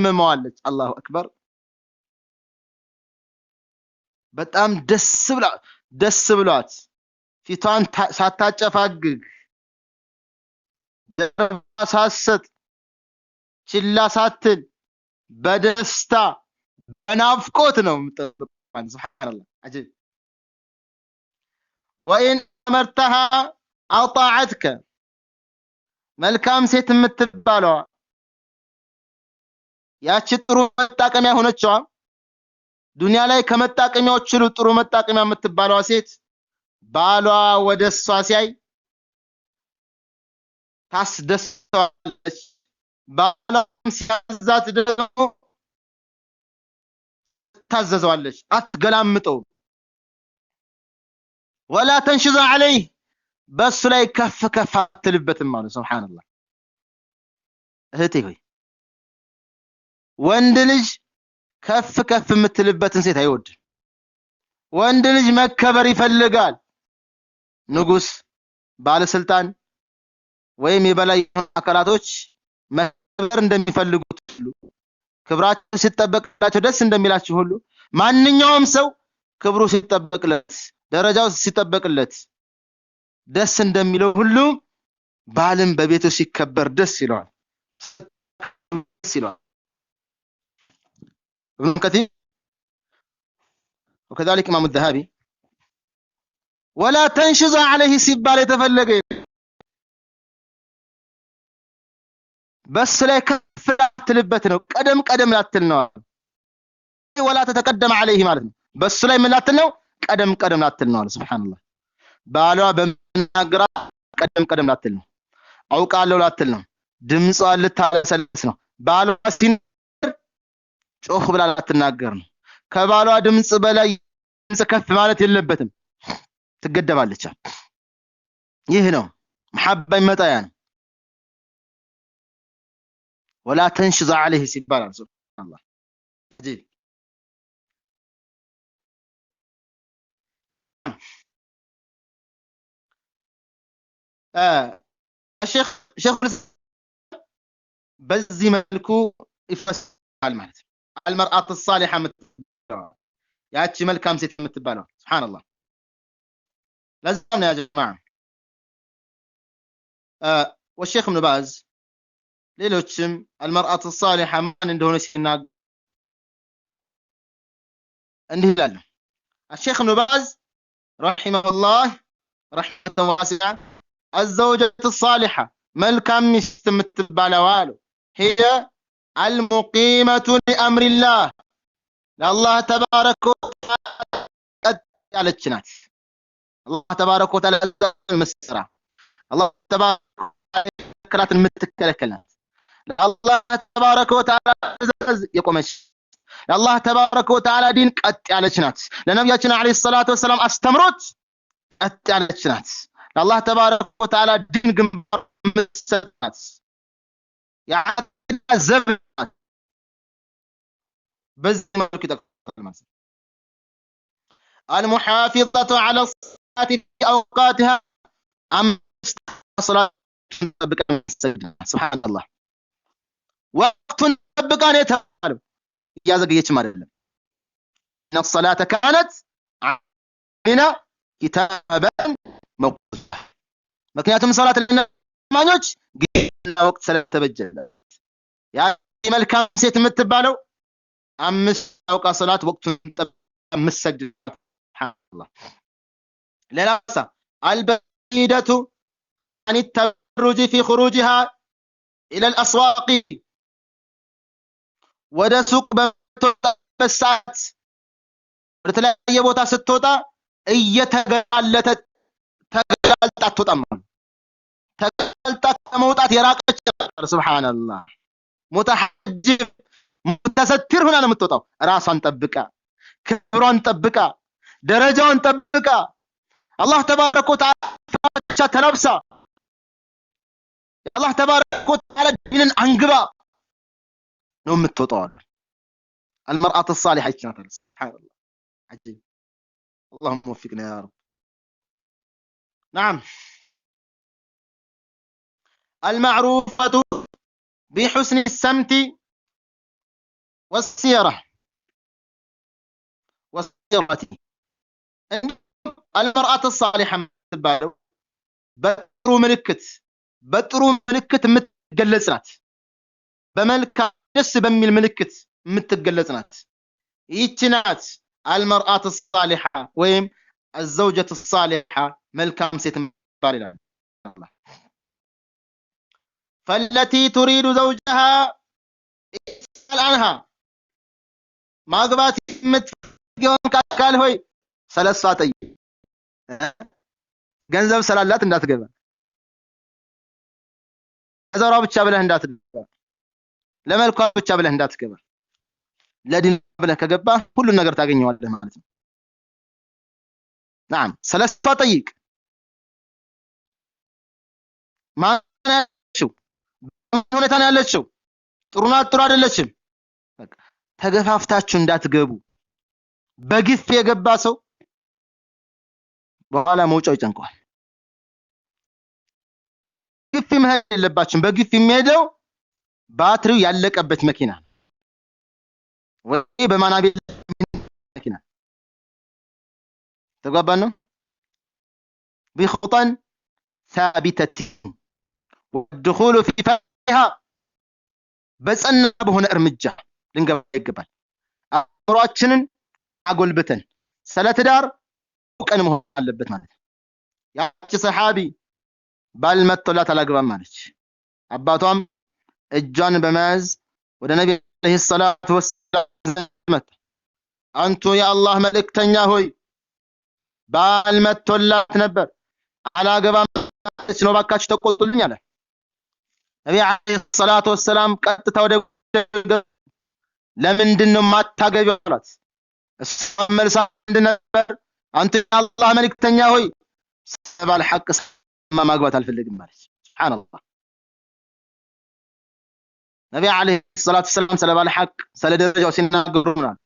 ታስደምመዋለች አላሁ አክበር በጣም ደስ ብሏት ፊቷን ሳታጨፋግግ ሳሰጥ ችላ ሳትል በደስታ በናፍቆት ነው የምትጠብቀው ሱብሃንአላህ አጂብ وإن أمرتها أطاعتك መልካም ሴት የምትባለው ያቺ ጥሩ መጣቀሚያ ሆነችዋ ዱንያ ላይ ከመጣቀሚያዎች ሁሉ ጥሩ መጣቀሚያ የምትባለው ሴት ባሏ ወደሷ ሲያይ ታስደስተዋለች ባሏም ሲያዛት ደግሞ ታዘዘዋለች አትገላምጠው ولا تنشز عليه በሱ ላይ ከፍ አትልበትም ማለት ሱብሃንአላህ እህቴ ሆይ ወንድ ልጅ ከፍ የምትልበትን ሴት አይወድም ወንድ ልጅ መከበር ይፈልጋል ንጉስ ባለስልጣን ወይም የበላይ አካላቶች መከበር እንደሚፈልጉት ሁሉ ክብራቸው ሲጠበቅላቸው ደስ እንደሚላቸው ሁሉ ማንኛውም ሰው ክብሩ ሲጠበቅለት ደረጃው ሲጠበቅለት ደስ እንደሚለው ሁሉ ባልም በቤቱ ሲከበር ደስ ይለዋል ابن كثير وكذلك امام الذهبي ولا تنشز عليه ሲባል የተፈለገ በስ ላይ ከፍ አትልበት ነው ቀደም ላትል ነው ولا تتقدم عليه ማለት ነው በሱ ላይ ምን ላትል ነው ቀደም ላትል ነው ሱብሃንአላህ ባሏ በመናገራ ቀደም ላትል ነው አውቃለሁ ላትል ነው ድምጿን ልታሰልስ ነው ባሏ ሲናገር ጮህ ብላ ላትናገር ነው ከባሏ ድምጽ በላይ ድምጽ ከፍ ማለት የለበትም ትገደባለች ይህ ነው መሐባ ይመጣያ ነው ولا تنشز عليه ሲባል ሱብሃንአላህ አጂብ شيخ በዚህ መልኩ ይፈስራል ማለት ነው المرأة الصالحة ያቺ መልካም ሴት የምትባለው ሱብሃንአላህ ለዛም يا جماعه والشيخ ابن باز ሌሎችም المرأة الصالحة ማን እንደሆነ ሲናገር እንዲህ ይላል الشيخ ابن باز رحمه الله رحمة واسعة الزوجة الصالحة መልካም ሚስት የምትባለው هي المقيمة لأمر الله لله تبارك وتعالى ያለች ናት الله تبارك وتعالى المسرة الله تبارك وتعالى የምትከለከል ናት الله تبارك وتعالى የቆመች الله تبارك وتعالى ዲን ቀጥ ያለች ናት ለነብያችን አለይሂ ሰላቱ ወሰለም አስተምሮት ቀጥ ያለች ናት الله تبارك وتعالى ዲን ግንባር መስጠት يعني زبط بس المحافظة على الصلاة في أوقاتها صلاة سبحان الله وقت تبقى يتعلم يا زقيتش مالله إن الصلاة كانت علينا كتابا موقوتا مكنياتهم صلاة النمانيوش قلنا وقت سلام تبجل يا መልካም ሴት የምትባለው 5 አውቃ ሶላት ወቅቱን መስገድ ሱብሃንአላህ ለላሳ البعيدة عن التبرج في خروجها إلى الأسواق ወደ ሱቅ በተበሳት ወደ ተለያየ ቦታ ስትወጣ እየተጋለጠ ተጋልጣ አትወጣም ተጋልጣ ከመውጣት የራቀች ሱብሃንአላህ متحجب متستر هنا የምትወጣው ራሷን ጠብቃ ክብሯን ጠብቃ ደረጃዋን ጠብቃ አላህ ተባረከ ወተዓላ ተነብሳ አላህ ተባረከ ወተዓላ ዲንን አንግባ ነው የምትወጣው المرأة الصالحة سبحان الله عجيب اللهم وفقنا يا رب نعم المعروفة بحسن السمت والسيرة والسيرة المرأة الصالحة تبالو በጥሩ ምልክት የምትገለጽ ናት። በመልካም ደስ በሚል ምልክት የምትገለጽ ናት። ይህች ናት አልመርአት الصالحة ወይም الزوجة الصالحة መልካም ሴት ባል ይላል አላህ። فالتي تريد زوجها اسأل عنها ማግባት የምትፈልገውን ካል ሆይ ሰለሷ ጠይቅ። ገንዘብ ስላላት እንዳትገባ፣ ዘሯ ብቻ ብለህ እንዳትገባ፣ ለመልኳ ብቻ ብለህ እንዳትገባ። ለዲን ብለህ ከገባ ሁሉን ነገር ታገኘዋለህ ማለት ነው። نعم ሰለሷ ጠይቅ። ማነው ሁኔታ ነው ያለችው? ጥሩ ናት ጥሩ አይደለችም? ተገፋፍታችሁ እንዳትገቡ። በግፍ የገባ ሰው በኋላ መውጫው ይጨንቀዋል። ግፍ መሄድ የለባችሁም። በግፍ የሚሄደው ባትሪው ያለቀበት መኪና ወይ በማናቤል መኪና ተጓባን ነው። بخطى ثابتة والدخول في فيها በጸና በሆነ እርምጃ ልንገባ ይገባል። አእምሮአችንን አጎልብተን ስለ ትዳር ቀን መሆን አለበት ማለት ነው። ያቺ ሰሃቢ ባል መጥቶላት አላገባም ማለች። አባቷም እጇን በመያዝ ወደ ነብዩ አለይሂ ሰላቱ ወሰለም አንቱ የአላህ መልእክተኛ ሆይ ባል መጥቶላት ነበር አላገባም ማለች ነው፣ ባካችሁ ተቆጡልኝ አለ። ነብዩ አለይሂ ሰላቱ ወሰለም ቀጥታ ወደ ለምንድነው ማታገቢው አላት። እሷ መልሳ ነበር አንተ የአላህ መልእክተኛ ሆይ ባል ሐቅ ማግባት አልፈልግም ማለት። ሱብሃንአላህ ነብዩ አለይሂ ሰላቱ ወሰለም ስለ ባል ሐቅ ስለ ደረጃው ሲናገሩ ምናል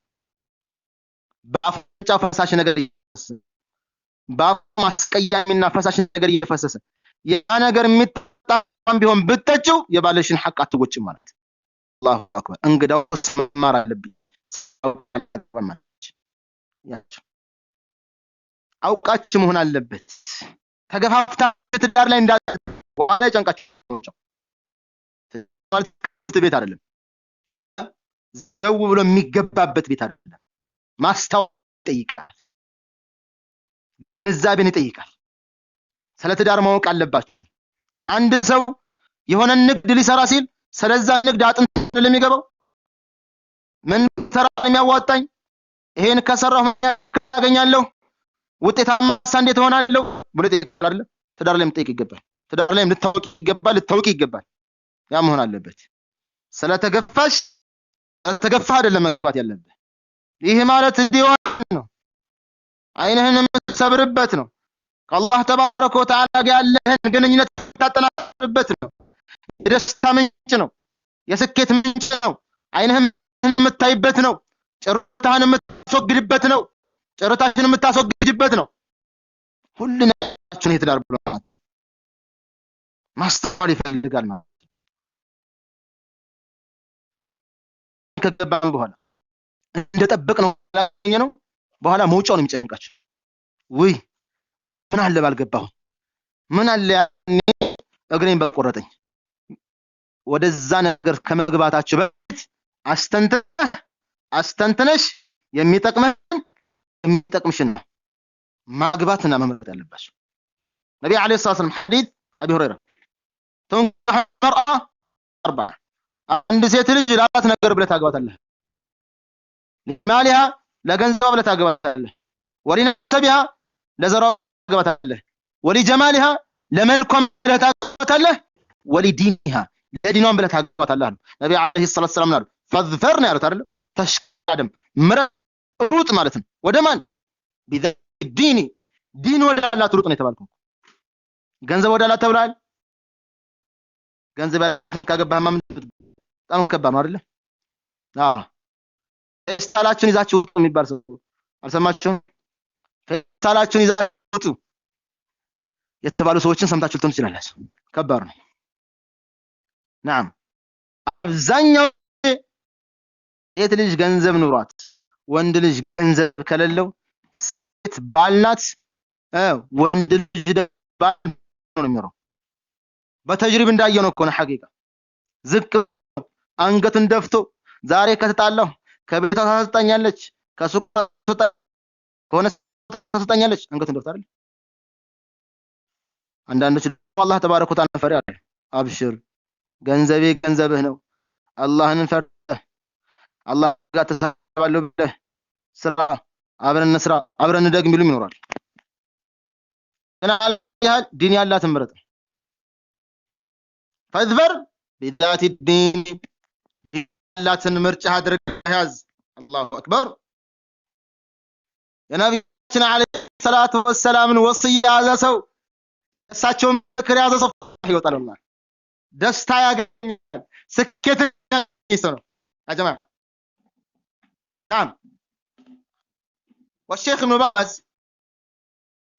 በአፍንጫ ፈሳሽ ነገር እየፈሰሰ በአፉ ማስቀያሚና ፈሳሽ ነገር እየፈሰሰ ያ ነገር የሚጣጣም ቢሆን ብትጠጪው የባልሽን ሐቅ አትጎጭም ማለት። አላሁ አክበር። እንግዳውስ መማር አለብኝ። አውቃችሁ መሆን አለበት። ተገፋፍታ ትዳር ላይ እንዳትዋለ ጨንቃችሁ ቤት አይደለም፣ ዘው ብሎ የሚገባበት ቤት አይደለም። ማስተዋል ይጠይቃል፣ ግንዛቤን ይጠይቃል። ስለ ትዳር ማወቅ አለባችሁ። አንድ ሰው የሆነ ንግድ ሊሰራ ሲል ስለዛ ንግድ አጥንት ለሚገባው ምን ሰራ የሚያዋጣኝ፣ ይሄን ከሰራሁ ያገኛለሁ፣ ውጤታማ እንዴት ሆናለሁ ብሎ ይጠይቃል አይደል? ትዳር ላይም ጠይቅ ይገባል። ትዳር ላይም ልታውቂ ይገባል። ያ መሆን አለበት። ስለተገፋሽ ተገፋ አይደለም መግባት ያለበት። ይሄ ማለት ዲዋን ነው፣ አይንህን የምትሰብርበት ነው። ከአላህ ተባረከ ወተዓላ ጋር ያለህን ግንኙነት የምታጠናክርበት ነው። የደስታ ምንጭ ነው፣ የስኬት ምንጭ ነው። አይንህን የምታይበት ነው፣ ጭርታህን የምታስወግድበት ነው፣ ጭርታሽን የምታስወግድበት ነው። ሁሉ ነገራችን የትዳር ብሎ ማስተዋል ይፈልጋል ማለት ከገባን በኋላ እንደጠበቅነው ነው። በኋላ መውጫውን የሚጨንቃችሁ ውይ ምን አለ ባልገባሁ፣ ምን አለ ያኔ እግሬን በቆረጠኝ። ወደዛ ነገር ከመግባታችሁ በፊት አስተንተነሽ የሚጠቅምሽን ማግባትና መምረጥ ያለባችሁ። ነብዩ አለይሂ ሰላም ሐዲስ አቢ ሁረይራ ተንካህ መርአ አርባ አንድ ሴት ልጅ ለአራት ነገር ብለህ ታገባታለህ። ለማሊሃ ለገንዘቧ ብለህ ታገባታለህ፣ ወሊነሰቢሃ ለዘሯ ታገባታለህ፣ ወሊጀማሊሃ ለመልኳም ብለህ ታገባታለህ፣ ወሊዲኒሃ ለዲኗም ብለህ ታገባታለህ። ነብዩ አለይሂ ሰላም አሉ ፈዝፈር ነው ያሉት አይደል? ተሽቀደም ሩጥ ማለት ነው። ወደ ማን ቢዲኒ ዲን ወዳላት ሩጥ ነው የተባልከው። ገንዘብ ወዳላት ተብሏል። ገንዘብ ካገባህማ በጣም ከባድ ነው አይደል? አዎ ፌስታላችሁን ይዛችሁ ውጡ የሚባል ሰው አልሰማችሁም? ፌስታላችሁን ይዛችሁ ውጡ የተባሉ ሰዎችን ሰምታችሁ ልትሆኑ ትችላላችሁ። ከባድ ነው። نعم አብዛኛው ሴት ልጅ ገንዘብ ኑሯት ወንድ ልጅ ገንዘብ ከሌለው ሴት ባልናት ወንድ ልጅ ባል ነው የሚኖረው። በተጅሪብ እንዳየነው እኮ ነው ሐቂቃ። ዝቅ አንገትን ደፍቶ ዛሬ ከተጣላሁ ከቤቷ ታስጠኛለች፣ ከሱቅ ከሆነ ታስጠኛለች፣ አንገትን ደፍቶ አይደል? አንዳንዶች አላህ ተባረከ ወተዓላ ፈሪ አለ። አብሽር ገንዘቤ ገንዘብህ ነው፣ አላህን ፈርተህ አላህ ጋር ተሳባለሁ ብለህ ስራ፣ አብረን እንስራ፣ አብረን እንደግ የሚሉም ይኖራል። እና ያህል ዲን ያላትን ምረጥ። ፈዝበር ቢዛቲ ዲን ያላትን ምርጫ አድርገህ ያዝ። አላሁ አክበር። የነቢያችን አለይሂ ሰላቱ ወሰላምን ወስያ ያዘ ሰው እሳቸውን ምክር ያዘ ሰው ይወጣል፣ ወላሂ ደስታ ያገኛል፣ ስኬት ያገኛል። يا جماعه نعم. والشيخ ابن باز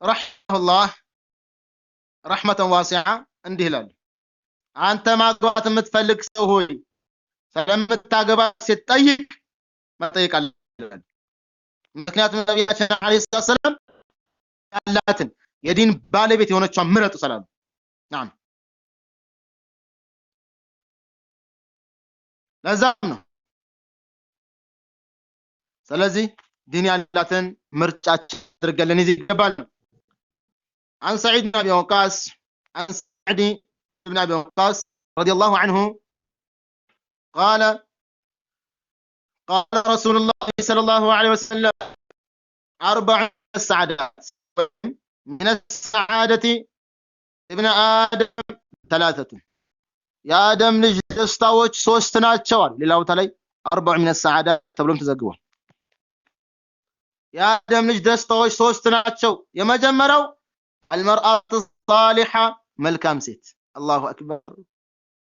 رحمه الله رحمة واسعة እንዲህ ይላል፣ አንተ ማግባት የምትፈልግ ሰው ሆይ ስለምታገባ ስትጠይቅ መጠየቅ አለብህ። ምክንያቱም ነብያችን አለይሂ ሰላም ያላትን የዲን ባለቤት የሆነችውን ምረጡ ሰላም። نعم ለዛም ነው ስለዚህ ዲን ያላትን ምርጫችን አድርገን ይዘን ይገባል። عن سعيد بن ابي وقاص عن سعيد بن ابي وقاص رضي الله عنه قال قال رسول الله صلى الله عليه وسلم 4 السعادات من السعادة ابن آدم 3 የአደም ልጅ ደስታዎች 3 ናቸዋል። ሌላው ተላይ 4 من السعادات ተብሎም ተዘግቧል። የአደም ልጅ ደስታዎች 3 ናቸው። የመጀመሪያው المرأة الصالحة መልካም ሴት። አላሁ አክበር።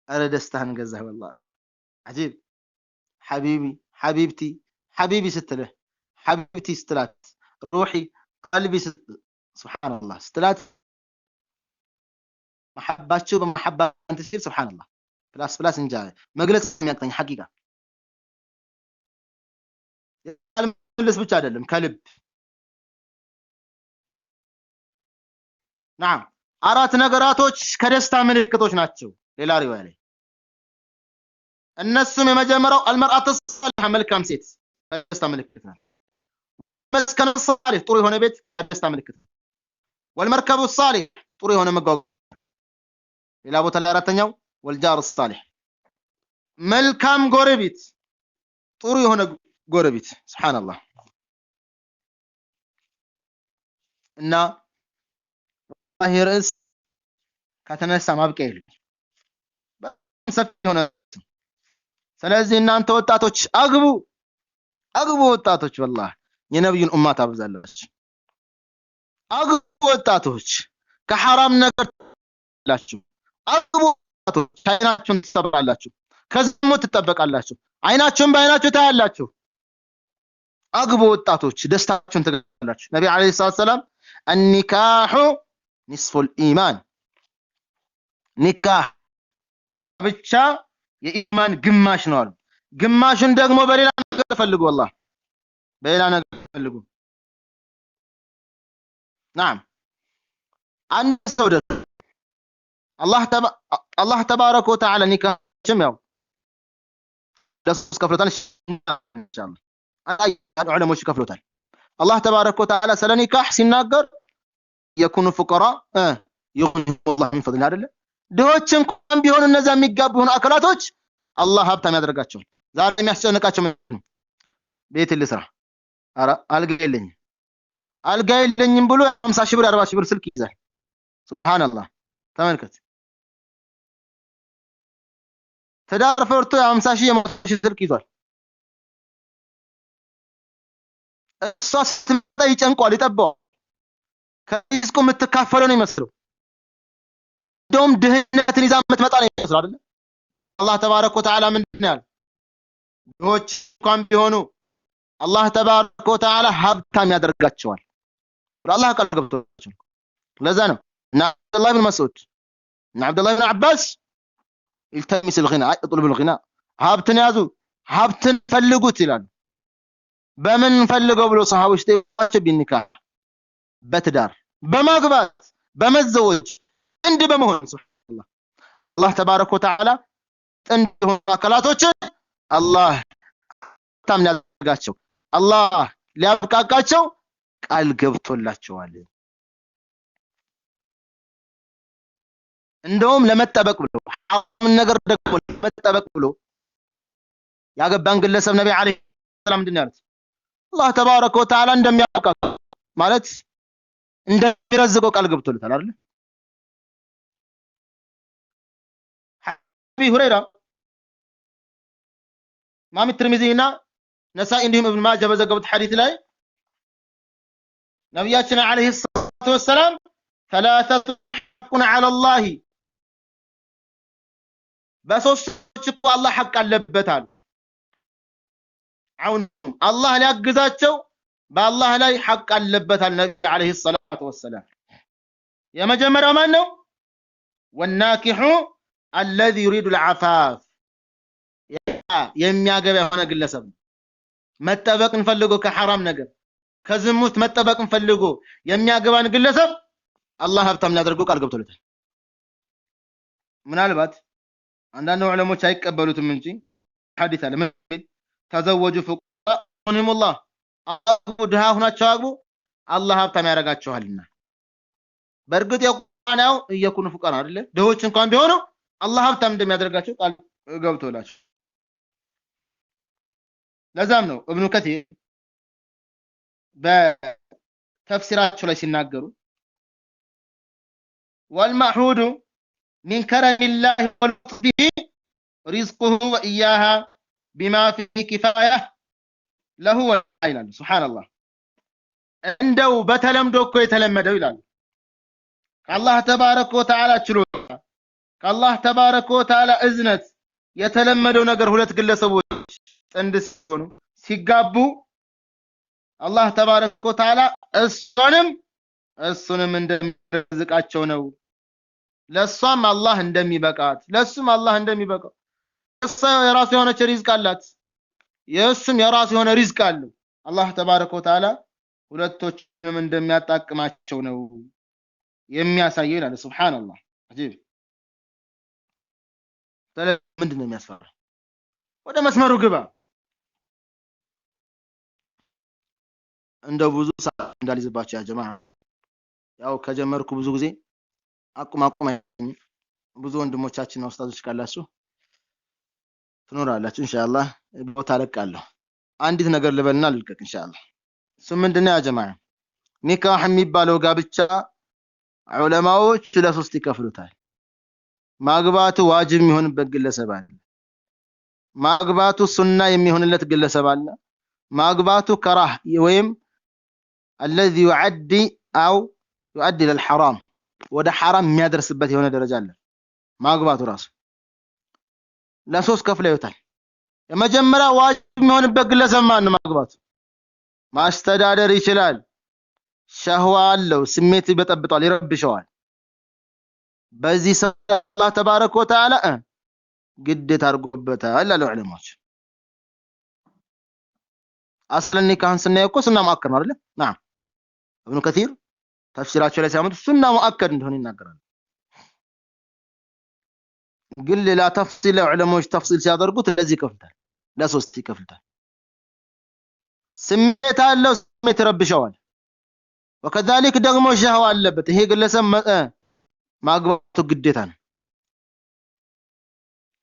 አረ ደስታህን ገዛህ والله عجيب حبيبي حبيبتي حبيبي ስትልህ حبيبتي ስትላት روحي قلبي سبحان الله ስትላት محباቸው በመሐባ አንተ ሲል سبحان الله ፕላስ እንጃ መግለጽ የሚያቅተኝ ሐቂቃ ልስ ብቻ አይደለም ከልብ። نعم 4 ነገራቶች ከደስታ ምልክቶች ናቸው። ሌላ ሪዋያ ላይ እነሱም የመጀመሪያው المرأة الصالحة መልካም ሴት ከደስታ ምልክት ናት። መስከን الصالح ጥሩ የሆነ ቤት ከደስታ ምልክት። والمركب الصالح ጥሩ የሆነ መጓጓዣ። ሌላ ቦታ ላይ አራተኛው والجار الصالح መልካም ጎረቤት ጥሩ የሆነ ጎረቤት። سبحان الله እና ይሄ ርዕስ ከተነሳ ማብቂያ የለም፣ በጣም ሰፊ ሆነ። ስለዚህ እናንተ ወጣቶች አግቡ ወጣቶች والله የነብዩን ኡማት አብዛላችሁ። አግቡ ወጣቶች ከሐራም ነገር ላችሁ አግቡ ወጣቶች አይናችሁን ትሰብራላችሁ፣ ከዝሙት ትጠበቃላችሁ፣ አይናችሁን በአይናችሁ ታያላችሁ። አግቡ ወጣቶች ደስታችሁን ትገላላችሁ። ነብዩ አለይሂ ሰላም النكاح نصف الإيمان ኒካህ ብቻ የኢማን ግማሽ ነው አሉ። ግማሹን ደግሞ በሌላ ነገር ፈልጉ والله በሌላ ነገር ፈልጉ። نعم አንድ ሰው ደግሞ አላህ ተባረከ ወተዓላ ኒካህም ያው ለሶስት ከፍሎታል ኢንሻአላህ። አይ ዑለሞች ከፍሎታል። አላህ ተባረከ ወተዓላ ስለ ኒካህ ሲናገር የኩኑ ፉቀራ ይغنيهم الله من فضله አይደለ? ድሆች እንኳን ቢሆኑ እነዛ የሚጋቡ ሆነ አካላቶች አላህ ሀብታም ያደርጋቸዋል። ዛሬ የሚያስጨንቃቸው ቤት ልስራ፣ ኧረ አልጋ የለኝም ብሎ 50 ሺህ ብር 40 ሺህ ብር ስልክ ይዛል። ሱብሃንአላህ ተመልከት። ትዳር ፈርቶ 50 ሺህ 100 ሺህ ስልክ ይዟል። እሷ ስትመጣ ይጨንቋል፣ ይጠባዋል። ከሪዝቁ የምትካፈለው ነው ይመስለው። እንደውም ድህነትን ይዛ የምትመጣ ነው ይመስለው አይደል? አላህ ተባረከ ወተዓላ ምንድን ነው ያለው? ድሆች እንኳን ቢሆኑ አላህ ተባረከ ወተዓላ ሀብታም ያደርጋቸዋል። አላህ ቃል ገብቶታል። ለዛ ነው እና አብዱላህ ኢብኑ መስዑድ እና አብዱላህ ኢብኑ አባስ التمس الغنى اطلب الغنى ሀብትን ያዙ ሀብትን ፈልጉት ይላሉ። በምን ፈልገው ብሎ ሰሃቦች ጠይቋቸው ቢኒካህ በትዳር በማግባት በመዘወጅ ጥንድ በመሆን ሱብሃንአላህ አላህ ተባረከ ወተዓላ ጥንድ የሆኑ አካላቶችን አላህ ታም ሊያደርጋቸው አላህ ሊያብቃቃቸው ቃል ገብቶላቸዋል። እንደውም ለመጠበቅ ብሎ ሐራም ነገር ደግሞ ለመጠበቅ ብሎ ያገባን ግለሰብ ነብይ አለይሂ ሰላም ምንድን ያሉት አላህ ተባረከ ወተዓላ እንደሚያብቃቃ ማለት እንደሚረዝቀው ቃል ገብቶለታል አይደል? አቢ ሁረይራ ኢማም ትርሚዚና ነሳኢ እንዲሁም ኢብኑ ማጃህ በዘገቡት ሐዲስ ላይ ነብያችን አለይሂ ሰላቱ ወሰላም ثلاثه حق على الله በሶስቶች እኮ አላህ ሐቅ አለበት አሉ። አሁን አላህ ሊያግዛቸው በአላህ ላይ ሐቅ አለበት አለ ነብዩ አለይሂ ሰላቱ ወሰላም። የመጀመሪያው ማን ነው? ወናኪሑ الذي يريد العفاف የሚያገባ የሆነ ግለሰብ መጠበቅን ፈልጎ ከሐራም ነገር ከዝሙት መጠበቅን ፈልጎ የሚያገባን ግለሰብ አላህ ሀብታም ሊያደርገው ቃል ገብቶለታል። ምናልባት አንዳንድ ዑለሞች አይቀበሉትም እንጂ ሐዲስ አለ ተዘወጁ ፉቃሁሙላህ አግቡ ድሃ ሆናቸው አግቡ አላህ ሀብታም ያደርጋቸዋልና። በእርግጥ የቁርአናው እየኩኑ ፉቃራ አይደለ ድሆች እንኳን ቢሆኑ አላህ ሀብታም እንደሚያደርጋቸው ቃል ገብቶላቸው። ለዛም ነው ኢብኑ ከቲር በተፍሲራቸው ላይ ሲናገሩ ወልማሁዱ من كرم الله ولطفه رزقه وإياها بما فيه كفاية له ይላል። ሱብሃንአላህ እንደው በተለምዶ እኮ የተለመደው ይላል ከአላህ ተባረከ ወተዓላ ችሎታ ከአላህ ተባረከ ወተዓላ እዝነት የተለመደው ነገር ሁለት ግለሰቦች ጥንድ ሲሆኑ ሲጋቡ አላህ ተባረከ ወተዓላ እሱንም እንደሚረዝቃቸው ነው። ለሷም አላህ እንደሚበቃት ለሱም አላህ እንደሚበቃው እሷ የራሱ የሆነ ሪዝቅ አላት የሱም የራሱ የሆነ ሪዝቅ አለው። አላህ ተባረከ ወተዓላ ሁለቶችንም እንደሚያጣቅማቸው ነው የሚያሳየው ይላል። ሱብሃንአላህ አጂብ። ምንድን ነው የሚያስፈራ? ወደ መስመሩ ግባ። እንደው ብዙ ሰዓት እንዳልይዝባችሁ ያ ጀማዓ ያው ከጀመርኩ ብዙ ጊዜ አቁም ብዙ ወንድሞቻችንና ኡስታዞች ካላችሁ ትኖራላችሁ ኢንሻአላህ ቦታ ለቃለሁ። አንዲት ነገር ልበልና ልልቀቅ ኢንሻአላህ። እሱ ምንድነው ያ ጀማዓ ኒካህ የሚባለው ጋብቻ ዑለማዎች ለሶስት ይከፍሉታል። ማግባቱ ዋጅብ የሚሆንበት ግለሰብ አለ፣ ማግባቱ ሱና የሚሆንለት ግለሰብ አለ፣ ማግባቱ ከራህ ወይም الذي يؤدي للحرام ወደ ሐራም የሚያደርስበት የሆነ ደረጃ አለ። ማግባቱ ራሱ ለሶስት ከፍለውታል። የመጀመሪያ ዋጅብ የሚሆንበት ግለሰብ ማን ማግባቱ ማስተዳደር ይችላል፣ ሸህዋ አለው፣ ስሜት ይበጠብጣል፣ ይረብሸዋል። በዚህ ሰው አላህ ተባረከ ወተዓላ ግዴታ አድርጎበታል አሉ ዑለማዎች። አስለን ኒካህን ስናየው እኮ ሱና ሙአከድ ነው አይደል? ናም ኢብኑ ከቲር ተፍሲራቸው ላይ ሲያመጡ ሱና ሙአከድ እንደሆነ ይናገራሉ። ግን ሌላ ተፍሲል ዑለማዎች ተፍሲል ሲያደርጉት ለዚህ ይከፍሉታል፣ ለሶስት ይከፍሉታል። ስሜት አለው፣ ስሜት ይረብሸዋል። ወከዛሊክ ደግሞ ሸህዋ አለበት። ይሄ ግለሰብ ማግባቱ ግዴታ ነው።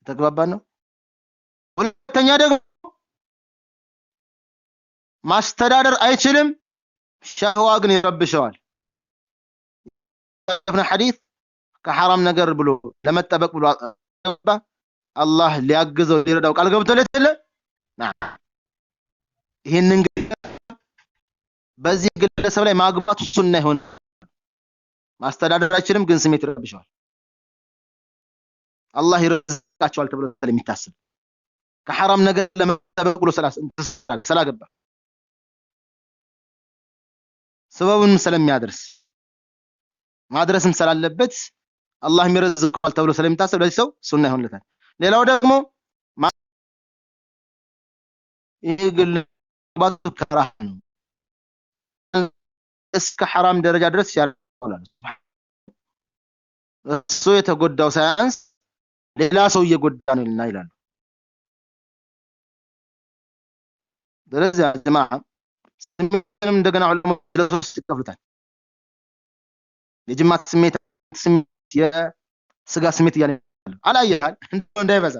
ተግባባን ነው። ሁለተኛ ደግሞ ማስተዳደር አይችልም፣ ሸህዋ ግን ይረብሸዋል። ابن حديث ከሐራም ነገር ብሎ ለመጠበቅ ብሎ አላህ ሊያግዘው ሊረዳው ቃል ገብቶለት አይደል? ይሄንን በዚህ ግለሰብ ላይ ማግባቱ ሱና ይሆን። ማስተዳደር አይችልም ግን ስሜት ይረብሸዋል። አላህ ይረዝቃቸዋል ተብሎ ስለሚታሰብ ከሐራም ነገር ለመጠበቅ ብሎ ስላገባ ሰበቡን ስለሚያደርስ ማድረስም ስላለበት አላህ የሚረዝቀዋል ተብሎ ስለሚታሰብ ለዚህ ሰው ሱና ይሆንለታል። ሌላው ደግሞ ይግል ባቱ ከራህ ነው እስከ حرام ደረጃ ድረስ ያላል እሱ የተጎዳው ሳያንስ ሌላ ሰው እየጎዳ ነው ይላል ስለዚህ ያ ጀማዓ ስሜትንም እንደገና ዑለማው ለሶስት ይከፍሉታል የጅማት ስሜት የስጋ ስሜት እያለ አላየሃል እንዳይበዛ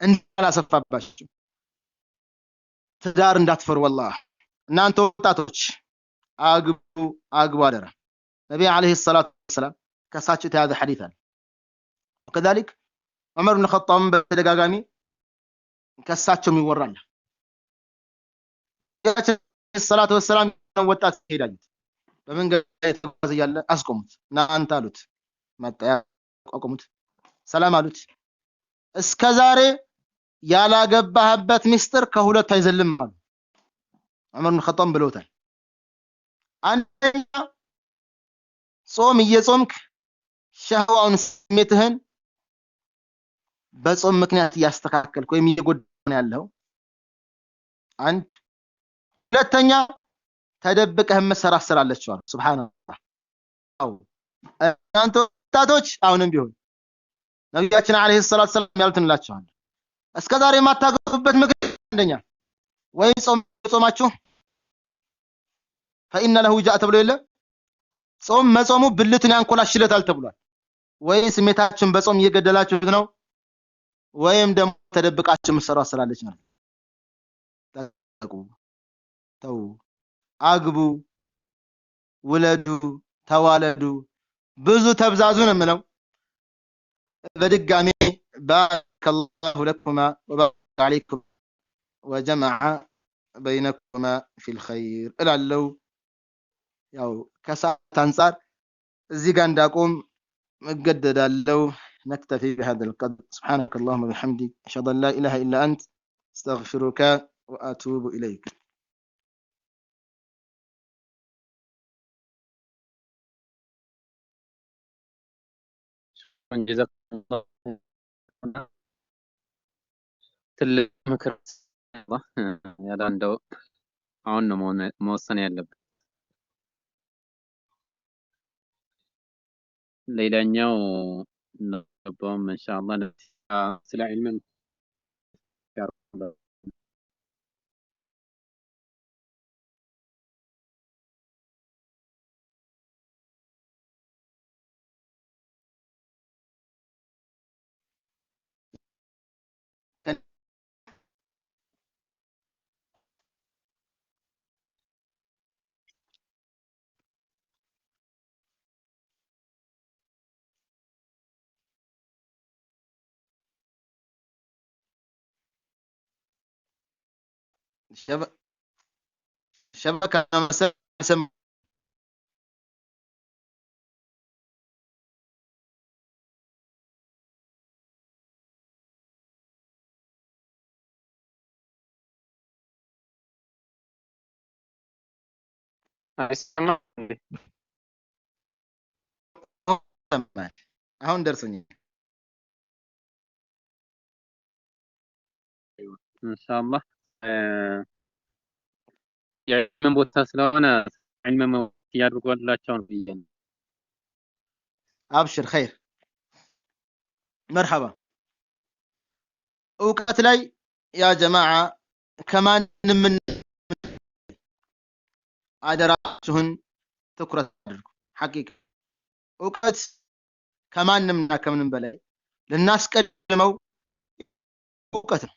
እንዳላሰፋባችሁ ትዳር እንዳትፈሩ والله እናንተ ወጣቶች አግቡ አደራ ነብይ አለይሂ ሰላቱ ወሰለም ከሳቸው ተያዘ ሐዲስ አለ وكذلك ዑመር ኢብኑ ኸጣብ በተደጋጋሚ ከሳቸው ይወራል ሰላቱ ወሰለም ወጣት ሄዳጅ በመንገድ ላይ ተጓዘ ያለ አስቆሙት እና አንተ አሉት መጣ አቆሙት ሰላም አሉት እስከዛሬ ያላገባህበት ሚስጥር ከሁለት አይዘልም አሉ ዑመር ኢብኑ ኸጣብ ብለውታል አንደኛ ጾም እየጾምክ ሸህዋውን ስሜትህን በጾም ምክንያት ያስተካከልክ ወይም እየጎዳን ያለው አንድ ሁለተኛ ተደብቀህ መሰራስራለች አሉ ሱብሃንአላህ አው አንተ ወጣቶች አሁንም ቢሆን ነብያችን አለይሂ ሰላቱ ሰላም ያልተንላችኋል እስከዛሬ ማታገቡበት ምክንያት አንደኛ ወይ ጾማችሁ فإن له جاء ተብሎ የለ ጾም መጾሙ ብልትን ያንኮላሽለታል ተብሏል ወይ ስሜታችሁን በጾም እየገደላችሁት ነው ወይም ደግሞ ተደብቃችሁ መሰራስራለች ነው ተው አግቡ ወለዱ ተዋለዱ ብዙ ተብዛዙ ነው የምለው በድጋሚ بارك الله لكما وبارك عليكم وجمع بينكما في الخير እላለሁ ያው ከሰዓት አንፃር እዚህ ጋር እንዳቆም መገደዳለሁ نكتفي بهذا القدر سبحانك اللهم وبحمدك اشهد ان لا اله الا انت استغفرك واتوب اليك ትልቅ ምክር ያዳንደው አሁን ነው መወሰን ያለብን ሌላኛው ነበር ኢንሻአላህ ስለ ዒልም شبكة مسام አሁን ደርሶኛል ኢንሻአላህ የምን ቦታ ስለሆነ ዒልም ያድርጓላቸው ነው ይሄን አብሽር ኸይር መርሐባ እውቀት ላይ ያ ጀማዓ ከማንም አደራችሁን ትኩረት አድርጉ ሐቂቃ እውቀት ከማንምና ከምንም በላይ ልናስቀድመው እውቀት ነው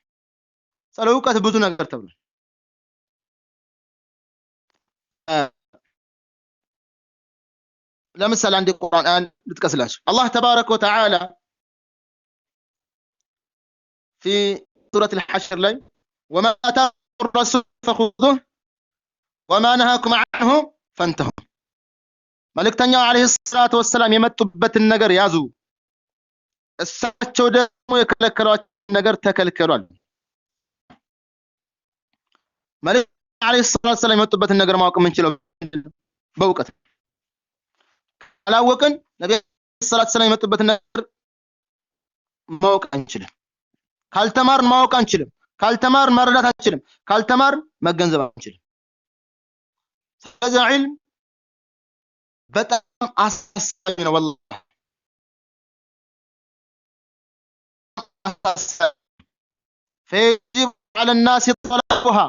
ስለ እውቀት ብዙ ነገር ተብሏል ለምሳሌ አንድ ቁርአን ልጥቀስላችሁ الله تبارك وتعالى في سورة الحشر لي وما آتاكم الرسول فخذوه وما نهاكم عنه فانتهوا መልእክተኛው አለይሂ ሰላቱ ወሰለም የመጡበትን ነገር ያዙ እሳቸው ደግሞ የከለከሏቸው ነገር ተከልክሏል መልእክተኛው አለይሂ ሰላቱ ወሰለም የመጡበትን ነገር ማወቅ የምንችለው በእውቀት አላወቅን ነብዩ ሰለላሁ ዐለይሂ ወሰለም የመጡበትን ነገር ማወቅ አንችልም ካልተማርን ማወቅ አንችልም ካልተማር መረዳት አንችልም ካልተማር መገንዘብ አንችልም ስለዚህ ዒልም በጣም አሳሳቢ ነው والله فيجب على الناس طلبها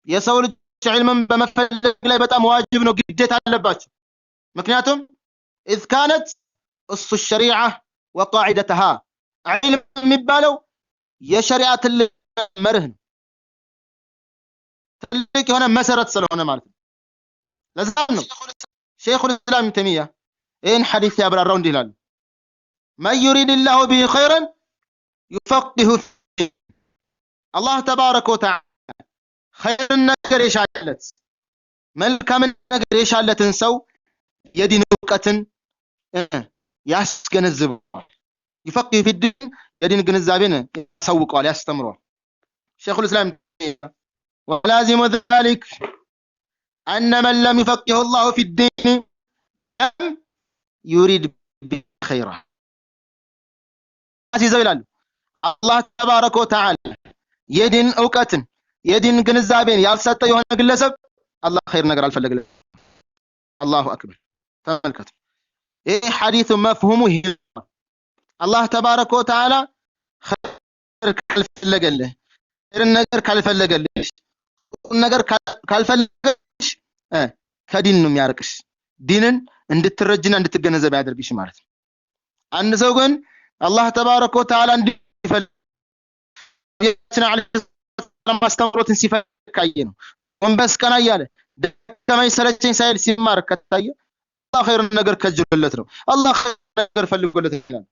የሰው ልጅ ዒልምን በመፈለግ ላይ በጣም ዋጅብ ነው ግዴታ አለባቸው ምክንያቱም اذ كانت اصل الشريعه وقاعدتها علم የሚባለው የሸሪዓት መርህ ነው ትልቅ የሆነ መሰረት ስለሆነ ማለት ነው ለዛ ነው ሼኹ الاسلام ተሚያ ይህን ሐዲስ ያብራራው እንዲህ ይላል من يريد الله به خيرا يفقهه في الله تبارك وتعالى خير ነገር የሻለት መልካም ነገር የሻለትን ሰው የዲን ዕውቀትን ያስገነዝበዋል يفقه في الدين የዲን ግንዛቤን ያሳውቀዋል ያስተምረዋል ሼኹ الاسلام ولازم ذلك أن من لم يفقه الله في الدين لم يريد بخيره አሲዘው ይላሉ አላህ ተባረከ ወተዓላ የዲን ዕውቀትን የዲን ግንዛቤን ያልሰጠ የሆነ ግለሰብ አላህ ኸይር ነገር አልፈለገለም አላሁ አክበር ተመልከቱ ይህ ሐዲስ መፍሁሙ ይሄ አላህ ተባረከ ወተዓላ ኸይር ካልፈለገልህ ኸይር ነገር ካልፈለገልሽ ነገር ካልፈለገሽ ከዲን ነው የሚያርቅሽ ዲንን እንድትረጅና እንድትገነዘብ ያደርግሽ ማለት ነው አንድ ሰው ግን አላህ ተባረከ ወተዓላ እንዲፈልግ ማስተምሮትን ሲፈልግ ካየ ነው ወንበስ ቀና እያለ ደከመኝ ሰለቸኝ ሳይል ሲማር ከታየ አላህ ኸይር ነገር ከጅሎለት ነው አላህ ኸይር ነገር ፈልጎለት ይላል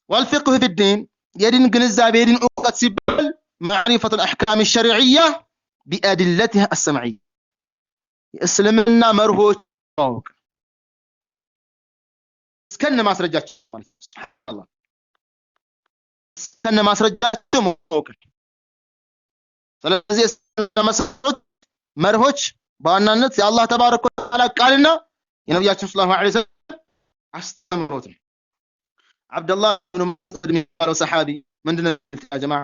والفقه في الدين يدين ግንዛቤ የዲን ዕውቀት ሲባል معرفة الأحكام الشرعية بأدلتها السمعية የእስልምና መርሆች ማወቅ እስከነ ማስረጃቸው ማለት ሱብሃንአላህ እስከነ ማስረጃቸው ማወቅ ስለዚህ መሰረት መርሆች በዋናነት የአላህ ተባረከ ወተዓላ ቃልና የነብያችን ሰለላሁ ዐለይሂ ወሰለም አስተምሮት ነው አብዱላህ ኢብኑ መስዑድ የሚባለው ሰሃቢ ምንድነው ያ ጀማዓ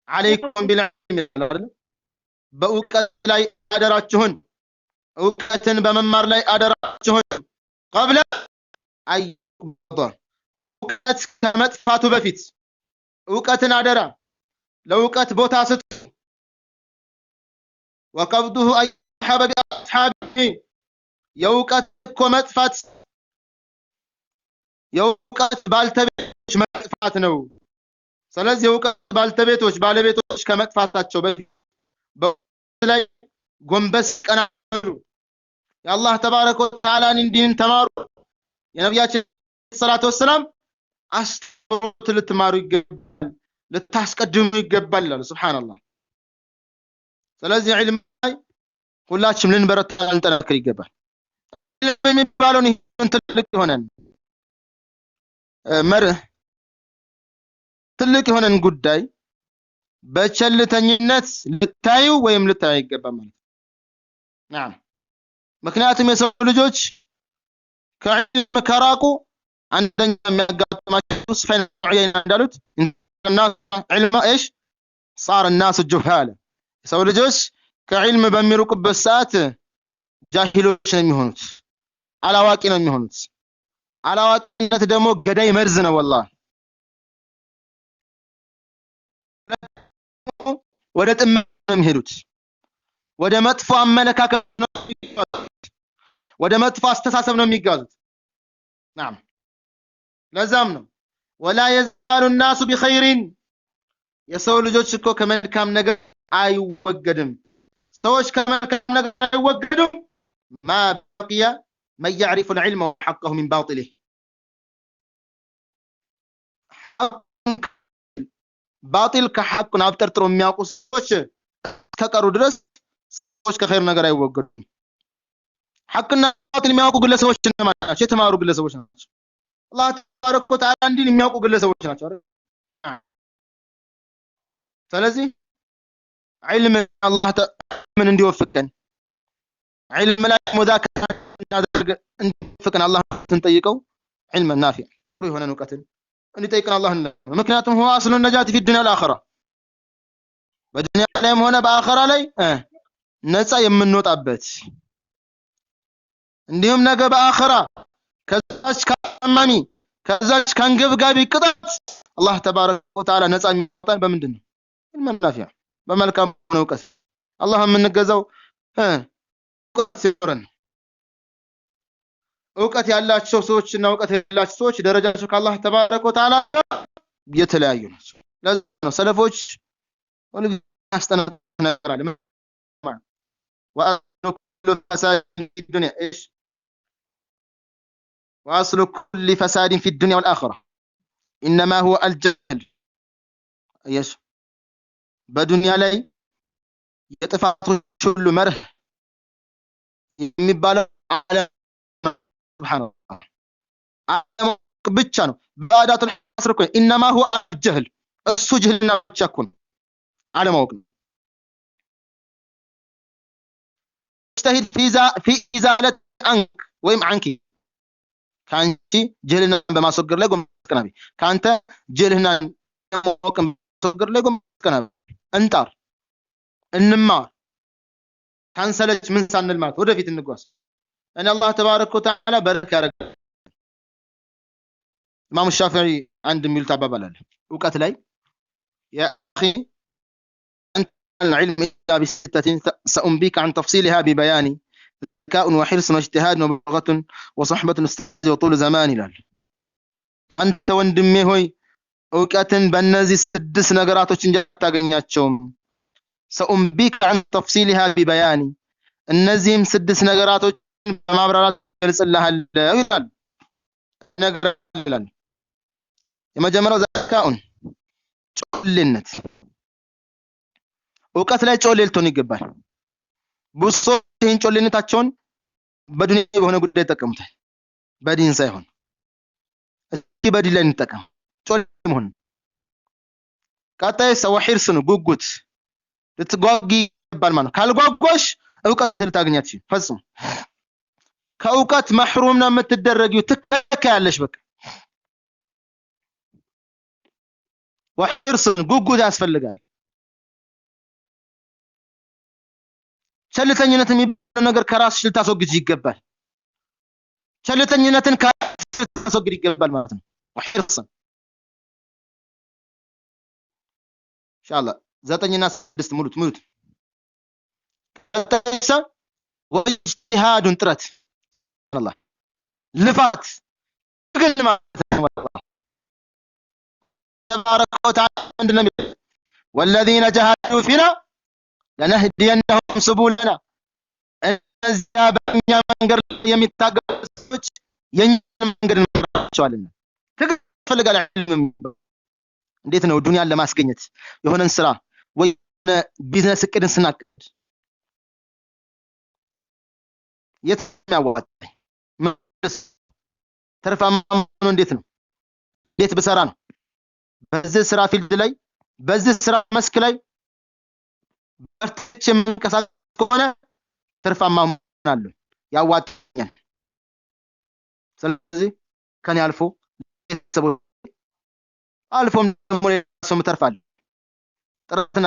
عليكم بالعلم በእውቀት ላይ አደራችሁን እውቀትን በመማር ላይ አደራችሁን قبل አይ እውቀት ከመጥፋቱ በፊት እውቀትን አደራ ለእውቀት ቦታ ስጡ وقبضه اي حبب اصحابه የእውቀት እኮ መጥፋት የእውቀት ባልተቤቶች መጥፋት ነው ስለዚህ የእውቀት ባልተቤቶች ባለቤቶች ከመጥፋታቸው በፊት በላይ ጎንበስ ቀና የአላህ ተባረከ ወተዓላን እንዲን ተማሩ የነብያችን ሰለላሁ ዐለይሂ አስተምሮት ልትማሩ ይገባል ልታስቀድሙ ይገባል አለ ሱብሃንአላህ ስለዚህ ዒልም ላይ ሁላችንም ልንበረታ ልንጠነክር ይገባል የሚባለውን ትልቅ የሆነን መርህ ትልቅ የሆነን ጉዳይ በቸልተኝነት ልታዩ ወይም ልታዩ ይገባል ማለት نعم ምክንያቱም የሰው ልጆች ከዒልም ከራቁ አንደኛ የሚያጋጥማቸው ስፈን ዑየና እንዳሉት እና ዒልም ايش صار الناس جهالا የሰው ልጆች ከዒልም በሚሩቁበት ሰዓት ጃሂሎች ነው የሚሆኑት አላዋቂ ነው የሚሆኑት አላዋቂነት ደግሞ ገዳይ መርዝ ነው والله ወደ ጥመት ነው የሚሄዱት ወደ መጥፎ አመለካከት ነው የሚጓዙት ወደ መጥፎ አስተሳሰብ ነው የሚጓዙት نعم ለዛም ነው ولا يزال الناس بخير የሰው ልጆች እኮ ከመልካም ነገር አይወገድም ሰዎች ከመልካም ነገር አይወገዱም ما بقي من يعرف العلم وحقه من باطله باطل ከሐቅ አብጠርጥሮ የሚያውቁ ሰዎች ከቀሩ ድረስ ሰዎች ከኸይር ነገር አይወገዱም ሐቅና ባጢል የሚያውቁ ግለሰቦች ናቸው የተማሩ ግለሰቦች ናቸው አላህ ተባረከ ወተዓላ እንዲን የሚያውቁ ግለሰቦች ናቸው አይደል ስለዚህ ዒልም አላህ ምን እንዲወፍቀን ዒልም ላይ ሙዛከራ እናደርግ እንዲወፍቀን አላህ እንጠይቀው ዒልም ናፊዕ የሆነ ዕውቀትን እንዲጠይቀን አላህ ምክንያቱም هو اصل النجاة في الدنيا والاخره በዱንያ ላይም ሆነ በአኺራ ላይ ነፃ የምንወጣበት እንዲሁም ነገ በአኺራ ከዛች ከማሚ ከዛች ከንገብጋቢ ቅጣት አላህ ተባረከ ወተዓላ ነፃ የሚወጣን በምንድን ነው? በመናፊያ በመልካም እውቀት አላህ የምንገዛው እውቀት ሲኖረን እውቀት ያላቸው ሰዎችና እውቀት የሌላቸው ሰዎች ደረጃቸው ከአላህ ተባረከ ወተዓላ የተለያዩ ናቸው። ለዚህ ነው ሰለፎች ሁሉ ያስተናግራሉ وأصل كل فساد في الدنيا إيش وأصل كل فساد في الدنيا والآخرة إنما هو الجهل إيش በዱንያ ላይ የጥፋቶች ሁሉ መርህ የሚባለው ዓለም ሱብሃንአላህ ዓለም ብቻ ነው። ባዳቱል ሐስር እኮ ኢንማ هو الجهل እሱ ጅህልና ብቻ እኮ ነው አለማወቅ ነው። اجتهد في إزالة عنك ወይም عنك ካንቺ ጅህልና በማስወገድ ላይ ጎምስከናቢ ካንተ ጅህልና ማወቅ በማስወገድ ላይ ጎምስከናቢ እንጣር እንማር ካንሰለች ምን ሳንል ማለት ወደፊት እንጓዝ እኔ አላህ ተባረከ ወተዓላ በረካ ያደርጋል። ኢማሙ ሻፊዒ አንድ የሚሉት አባባል አለ እውቀት ላይ ያ اخي انت العلم الا بستة سأنبيك عن تفصيلها ببيان ذكاء وحرص واجتهاد وبلاغة وصحبة استاذ وطول زمان ይላል። አንተ ወንድሜ ሆይ እውቀትን በእነዚህ 6 ነገራቶች እንጂ ታገኛቸውም سأنبيك عن تفصيلها ببيان እነዚህም 6 ነገራቶች በማብራራት ገልጽልሃለሁ ይላል ይላል። የመጀመሪያው ዘካኡን ጮልነት እውቀት ላይ ጮል ልትሆን ይገባል። ብዙ ሰዎች ይህን ጮልነታቸውን በዱንያ በሆነ ጉዳይ ተጠቀሙታል በዲን ሳይሆን እስኪ በዲን ላይ እንጠቀም ጮል መሆን ቀጣይ ሰው ሒርስ ነው ጉጉት ልትጓጊ ይገባል ማለት ካልጓጓሽ እውቀት ልታገኛት ፈጽሞ ከእውቀት መህሩም ነው የምትደረጊው ትከለከያለሽ በቃ ወሒርስ ጉጉት ያስፈልጋል። ቸልተኝነት የሚባለው ነገር ከራስሽ ልታስወግጅ ይገባል። ቸልተኝነትን ከራስሽ ልታስወግጅ ይገባል ማለት ነው። ወሒርስ ኢንሻአላህ 9ና 6 ሙሉት ከተሰ ወጅሃዱን ጥረት አላህ ልፋት ግን ማለት ነው ተባረከ ወተዓላ እንደነም والذين جاهدوا فينا لنهدينهم سبلنا እዚያ በእኛ መንገድ የሚታገሉ ሰዎች የኛ መንገድ እንመራቸዋለን። ትፈልጋለ ዕልም እንዴት ነው ዱንያን ለማስገኘት የሆነን ስራ ወይ ቢዝነስ እቅድን ስናቅድ የትኛዋጣኝ ማለት ተርፋማ ነው እንዴት ነው እንዴት በሰራ ነው በዚህ ስራ ፊልድ ላይ በዚህ ስራ መስክ ላይ በርትቼ መንቀሳቀስ ከሆነ ተርፋማ ሆናለሁ ያዋጣኛል። ስለዚህ ከኔ አልፎ አልፎም ደግሞ ሰው ተርፋል ጥረትና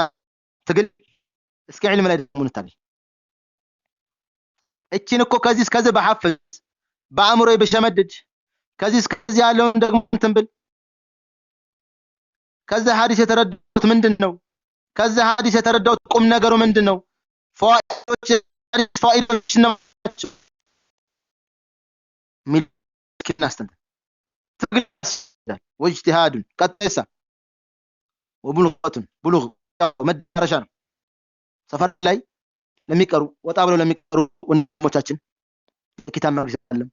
ትግል እስከ ዕልም ላይ ደግሞ እንታገኝ እቺን እኮ ከዚህ እስከዚህ በሐፍዝ በአእምሮዬ በሸመድድ ከዚህ እስከዚህ ያለውን ደግሞ እንትን ብል ከዛ ሐዲስ የተረዳሁት ምንድነው ከዛ ሐዲስ የተረዳሁት ቁም ነገሩ ምንድነው ፋይዶች ናቸው ሚልክናስተን ትግል واجتهاد قطيسه وبلغه بلوغ መደረሻ ነው። ሰፈር ላይ ለሚቀሩ ወጣ ብለው ለሚቀሩ ወንድሞቻችን ኪታብ ማግዛለም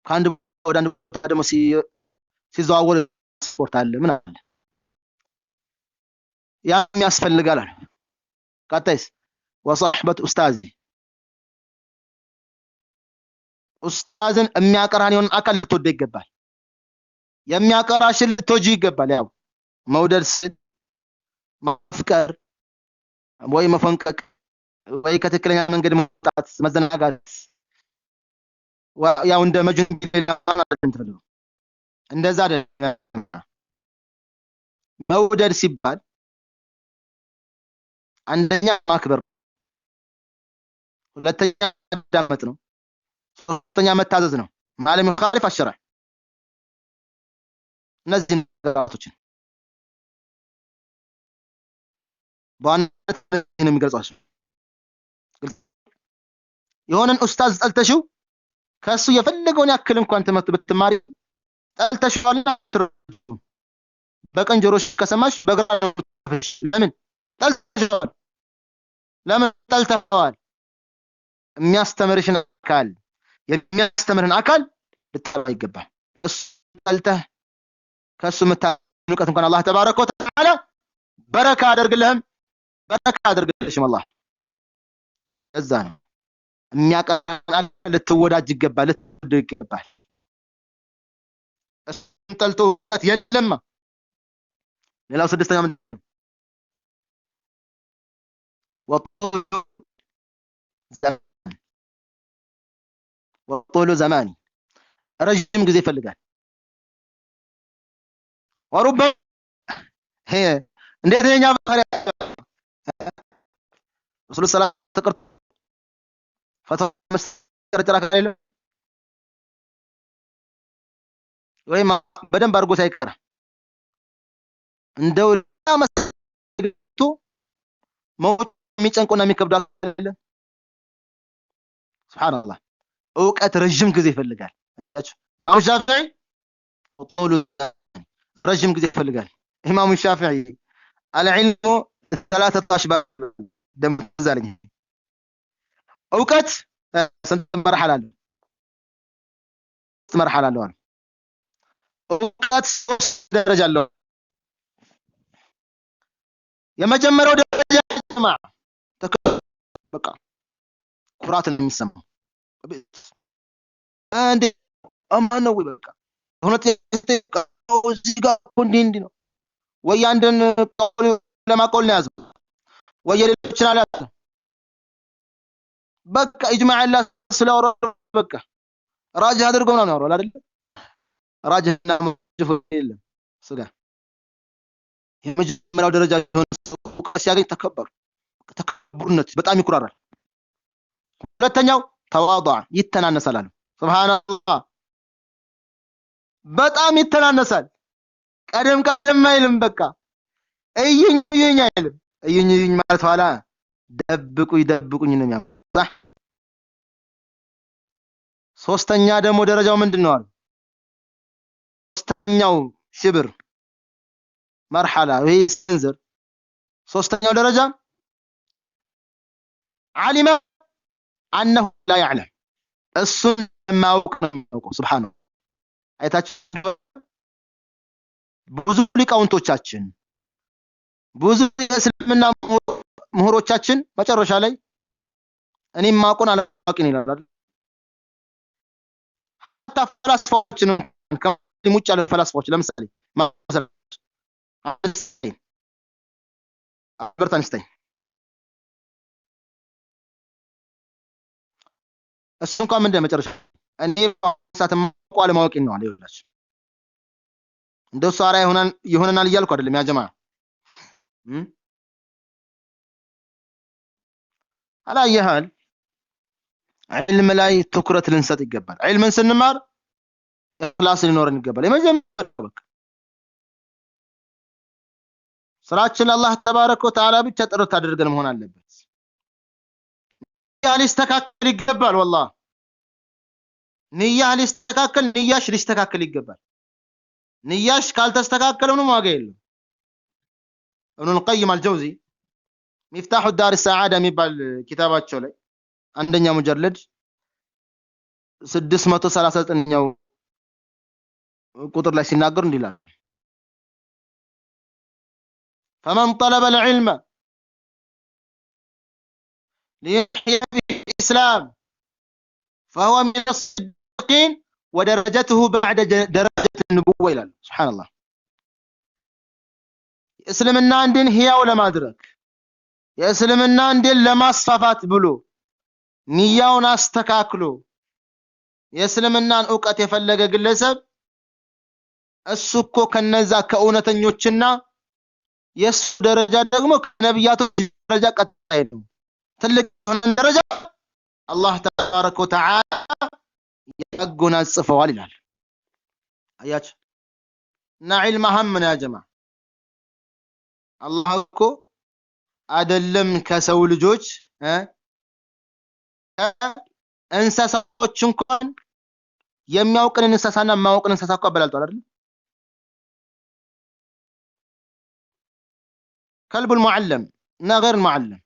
ካንድ ወደ አንድ ቦታ ደግሞ ሲዘዋወር ስፖርት አለ ምን አለ ያ የሚያስፈልጋል። ቀጣይስ ወصحبه ኡስታዝን የሚያቀራን የሆነ አካል ልትወደ ይገባል። የሚያቀራሽን ልትወጂ ይገባል። ያው መውደድ ማፍቀር ወይ መፈንቀቅ ወይ ከትክክለኛ መንገድ መውጣት መዘናጋት ያው እንደ መጅኑን ቢላና እንትን እንደዛ አይደለም። መውደድ ሲባል አንደኛ ማክበር፣ ሁለተኛ ማዳመጥ ነው፣ ሶስተኛ መታዘዝ ነው። ማለም ይخالف الشرع እነዚህ ነገራቶችን በዋናነት ነው የሚገልጿቸው። የሆነን ኡስታዝ ጠልተሽው ከሱ የፈለገውን ያክል እንኳን ትምህርት ብትማሪ ጠልተሽዋልና በቀን ጆሮሽ ከሰማሽ በግራ ለምን ጠልተሽዋል? ለምን ጠልተዋል? የሚያስተምርሽን አካል የሚያስተምርህን አካል ልትጠላ ይገባል። እሱ ጠልተህ ከሱ የምታውቀው እንኳን አላህ ተባረከ ወተዓላ በረካ አድርግልሽም አላህ። እዛ ነው የሚያቀናል። ልትወዳጅ ይገባል፣ ልትወድ ይገባል። እሱን ጠልቶ የለማ። ሌላው ስድስተኛ ምን ወጡሉ ዘማኒ ረጅም ጊዜ ይፈልጋል። ወሩበ እንዴት ነኛ ባህሪያ ረሱል ሰለላሁ ዐለይሂ ወሰለም ፈተው መስከረጨራ ከሌለ ወይማ በደንብ አድርጎ ሳይቀራ እንደው ለማስቱ ሞት የሚጨንቁና የሚከብዱ አይደለ? ሱብሃንአላህ እውቀት ረጅም ጊዜ ይፈልጋል። ኢማሙ ሻፊዒ ወጡሉ ረጅም ጊዜ ይፈልጋል። ኢማሙ ሻፊዒ አልዕልሙ 3 አሽባር ደም ዘልኝ እውቀት ስንት መርሐላ አለው? መርሐላ አለው። እውቀት 3 ደረጃ አለው። የመጀመሪያው ደረጃ ጀማዓ በቃ ኩራትን የሚሰማው አንዴ አማን ነው በቃ ሁለት እዚህ ጋር እንዲህ ነው ወይ አንድን ለማቆል ነው ያዘው ወይ ሌሎችን አላት በቃ ኢጅማዕ አላ ስለወረ በቃ ራጅህ አድርገው ነው ያወራው አይደል? ራጅህና ሙጅፍ የለም ስጋ የመጀመሪያው ደረጃ ሆነ እውቀት ሲያገኝ ተከብሩነት በጣም ይኩራራል። ሁለተኛው ተዋضع ይተናነሳል አሉ። ሱብሃንአላህ በጣም ይተናነሳል። ቀደም አይልም። በቃ እይኝ አይልም። እይኝ ማለት ኋላ ደብቁኝ ነው የሚያምር። ሶስተኛ ደግሞ ደረጃው ምንድነው አሉ? ሶስተኛው ሽብር መርሐላ ወይ ስንዝር ሶስተኛው ደረጃ ዓሊመ አነሁ ላ ያዕለም እሱን ማውቅ ነው። ሱብሃንአላህ አይታችሁ ብዙ ሊቃውንቶቻችን ብዙ እስልምና ምሁሮቻችን መጨረሻ ላይ እኔም ማውቀውን አላውቅም ይላል። حتى ፈላስፋዎችን ከሙስሊም ውጭ ያሉ ፈላስፋዎች ለምሳሌ አልበርት አንስታይን እሱ እንኳን ምንድነው መጨረሻ እኔ ሳተም ቋለ ማወቅ ነው አለ ይላል። እንደው ሳራ ይሆናል እያልኩ አይደለም ያ ጀማዓ አላየሃል علم ላይ ትኩረት ልንሰጥ ይገባል። علምን ስንማር ኢኽላስ ሊኖረን ይገባል። የመጀመሪያው በቃ ስራችን አላህ ተባረከ ወተዓላ ብቻ ጥርት አድርገን መሆን አለበት። ያ ሊስተካከል ይገባል። والله ንያሽ ሊስተካከል ይገባል። ንያሽ ካልተስተካከለ ምንም ዋጋ የለም። ኢብኑ القيم الجوزي مفتاح الدار السعادة የሚባል ኪታባቸው ላይ አንደኛ ሙጀለድ 639ኛው ቁጥር ላይ ሲናገር እንዲላል فمن طلب العلم ليحيى به الإسلام فهو من الصديقين ودرجته بعد درجة النبوة ይላል። ሱብሃንአላህ እስልምና እንድን ህያው ለማድረግ የእስልምና እንድን ለማስፋፋት ብሎ ንያውን አስተካክሎ የእስልምናን ዕውቀት የፈለገ ግለሰብ እሱ እኮ ከነዛ ከእውነተኞችና የሱ ደረጃ ደግሞ ከነብያቶች ደረጃ ቀጣይ ነው። ትልቅ ደረጃ አላህ ተባረከ ወተዓላ ያጎናጽፈዋል ይላል። አያችሁ እና ዒልም አህም ነው ያ ጀማዓ። አላህ እኮ አይደለም ከሰው ልጆች እንስሳዎች እንኳን የሚያውቅን እንስሳና የማያውቅን እንስሳ እኮ አበላልጧል አይደል? كلب المعلم እና غير المعلم